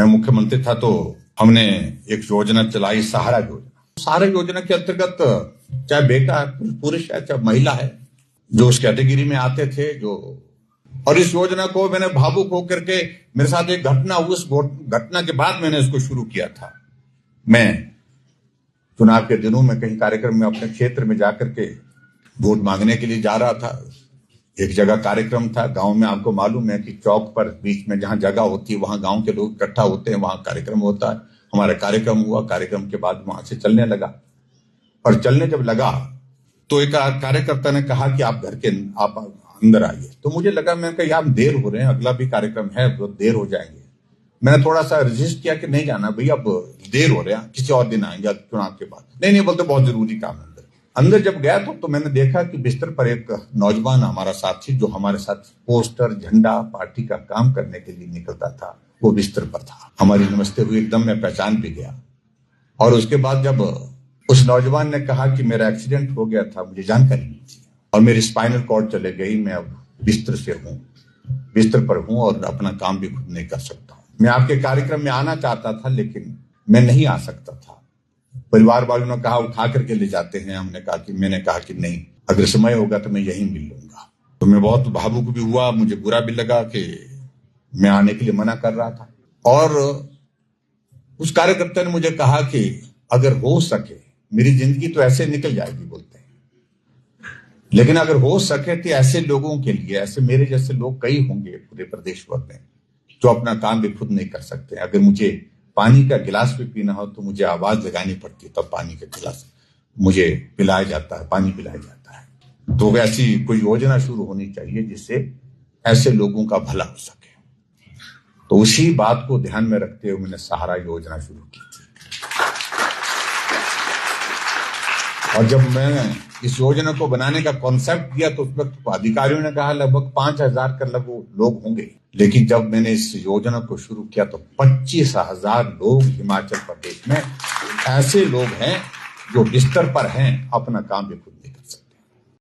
मैं मुख्यमंत्री था तो हमने एक योजना चलाई, सहारा योजना। सहारा योजना के अंतर्गत चाहे बेटा है, पुरुष है, चाहे महिला है, जो उस कैटेगरी में आते थे, जो और इस योजना को मैंने भावुक होकर के, मेरे साथ एक घटना, उस घटना के बाद मैंने इसको शुरू किया था। मैं चुनाव के दिनों में कहीं कार्यक्रम में अपने क्षेत्र में जाकर के वोट मांगने के लिए जा रहा था। एक जगह कार्यक्रम था गांव में, आपको मालूम है कि चौक पर बीच में जहां जगह होती है वहां गांव के लोग इकट्ठा होते हैं, वहां कार्यक्रम होता है। हमारा कार्यक्रम हुआ, कार्यक्रम के बाद वहां से चलने लगा, और चलने जब लगा तो एक कार्यकर्ता ने कहा कि आप अंदर आइए। तो मुझे लगा, मैंने कहा यार देर हो रहे हैं, अगला भी कार्यक्रम है, बहुत देर हो जाएंगे। मैंने थोड़ा सा रजिस्ट किया कि नहीं जाना भैया, अब देर हो रहा है, किसी और दिन आएंगे चुनाव के बाद। नहीं बोलते, बहुत जरूरी काम है। अंदर जब गया तो मैंने देखा कि बिस्तर पर एक नौजवान हमारा साथी, जो हमारे साथ पोस्टर, झंडा, पार्टी का काम करने के लिए निकलता था, वो बिस्तर पर था। हमारी नमस्ते हुई, एकदम मैं पहचान भी गया। और उसके बाद जब उस नौजवान ने कहा कि मेरा एक्सीडेंट हो गया था, मुझे जानकारी नहीं थी और मेरी स्पाइनल कॉर्ड चले गई, मैं अब बिस्तर पर हूं और अपना काम भी खुद नहीं कर सकता हूं। मैं आपके कार्यक्रम में आना चाहता था लेकिन मैं नहीं आ सकता था। परिवार वालों ने कहा उठा करके ले जाते हैं। मैंने कहा कि नहीं, अगर समय होगा तो मैं यहीं मिल लूंगा। तो मैं बहुत भावुक भी हुआ, मुझे बुरा भी लगा कि मैं आने के लिए मना कर रहा था। और उस कार्यकर्ता ने मुझे कहा कि अगर हो सके, मेरी जिंदगी तो ऐसे निकल जाएगी बोलते हैं, लेकिन अगर हो सके तो ऐसे लोगों के लिए, ऐसे मेरे जैसे लोग कई होंगे पूरे प्रदेश भर में, जो अपना काम भी खुद नहीं कर सकते। अगर मुझे पानी का गिलास भी पीना हो तो मुझे आवाज लगानी पड़ती है, तब पानी का गिलास मुझे पिलाया जाता है, पानी पिलाया जाता है। तो वैसी कोई योजना शुरू होनी चाहिए जिससे ऐसे लोगों का भला हो सके। तो उसी बात को ध्यान में रखते हुए मैंने सहारा योजना शुरू की थी। और जब मैं इस योजना को बनाने का कॉन्सेप्ट दिया तो उस वक्त अधिकारियों ने कहा लगभग 5,000 के लगभग लोग होंगे, लेकिन जब मैंने इस योजना को शुरू किया तो 25,000 लोग हिमाचल प्रदेश में ऐसे लोग हैं जो बिस्तर पर हैं, अपना काम भी खुद